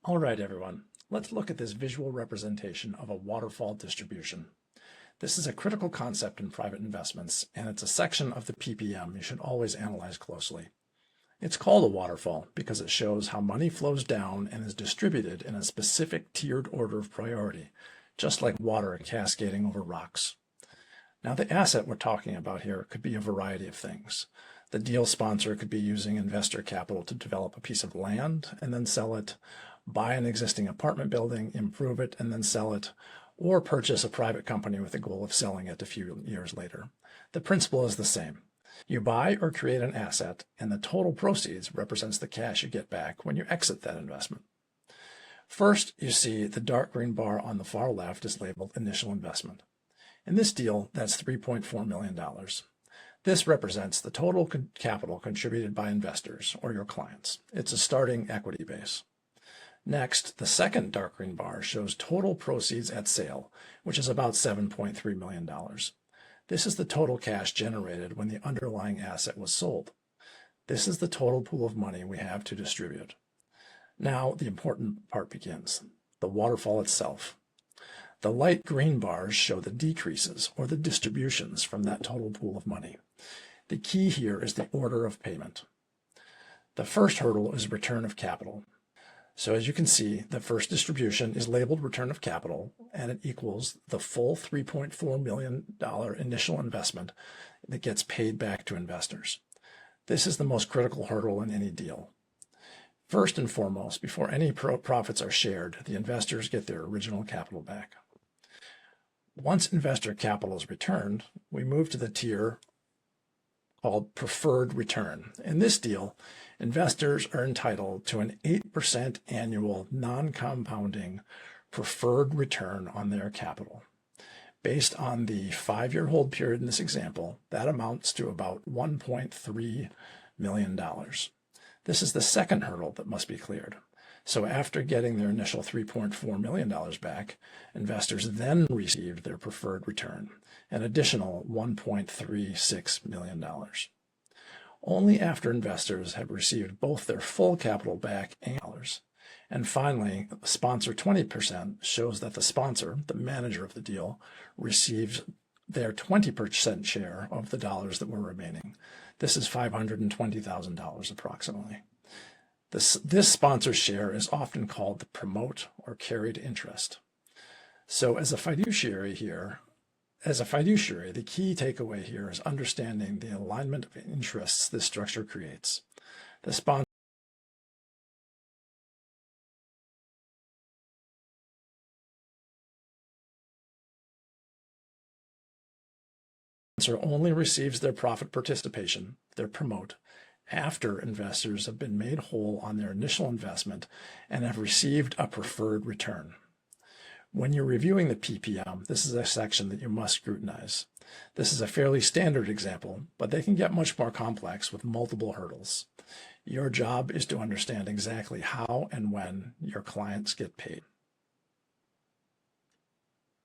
All right, everyone, let's look at this visual representation of a waterfall distribution. This is a critical concept in private investments, and it's a section of the PPM you should always analyze closely. It's called a waterfall because it shows how money flows down and is distributed in a specific tiered order of priority, just like water cascading over rocks. Now, the asset we're talking about here could be a variety of things. The deal sponsor could be using investor capital to develop a piece of land and then sell it, buy an existing apartment building, improve it, and then sell it, or purchase a private company with the goal of selling it a few years later. The principle is the same. You buy or create an asset, and the total proceeds represents the cash you get back when you exit that investment. First, you see the dark green bar on the far left is labeled initial investment. In this deal, that's $3.4 million. This represents the total capital contributed by investors or your clients. It's a starting equity base. Next, the second dark green bar shows total proceeds at sale, which is about $7.3 million. This is the total cash generated when the underlying asset was sold. This is the total pool of money we have to distribute. Now, the important part begins, the waterfall itself. The light green bars show the decreases or the distributions from that total pool of money. The key here is the order of payment. The first hurdle is return of capital. So as you can see, the first distribution is labeled return of capital, and it equals the full $3.4 million initial investment that gets paid back to investors. This is the most critical hurdle in any deal. First and foremost, before any profits are shared, the investors get their original capital back. Once investor capital is returned, we move to the tier called preferred return. In this deal, investors are entitled to an 8% annual non-compounding preferred return on their capital. Based on the 5-year hold period in this example, that amounts to about $1.3 million. This is the second hurdle that must be cleared. So after getting their initial $3.4 million back, investors then received their preferred return, an additional $1.36 million. Only after investors have received both their full capital back and finally, sponsor 20% shows that the sponsor, the manager of the deal, receives their 20% share of the dollars that were remaining. This is $520,000 approximately. This sponsor's share is often called the promote or carried interest. So as a fiduciary, the key takeaway here is understanding the alignment of interests this structure creates. The sponsor only receives their profit participation, their promote, after investors have been made whole on their initial investment and have received a preferred return. When you're reviewing the PPM, this is a section that you must scrutinize. This is a fairly standard example, but they can get much more complex with multiple hurdles. Your job is to understand exactly how and when your clients get paid.